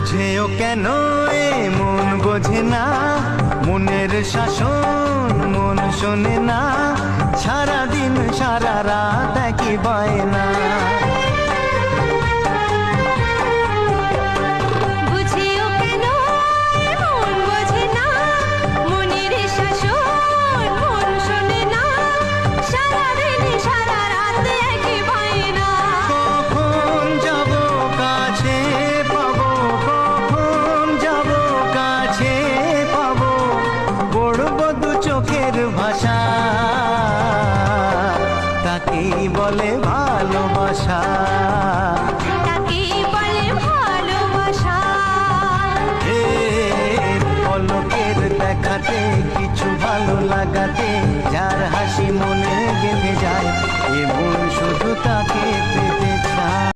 বুঝেও কেন এ মন বোঝে না, মনের শাসন মন শোনে না, সারাদিন সারা রাত একই বায়না। ভাষা তাকেই বলে ভালোবাসা, তাকেই বলে ভালোবাসা। পলকের দেখাতে কিছু ভালো লাগাতে যার হাসি মনে গেঁথে যায়, এ মন শুধু তাকে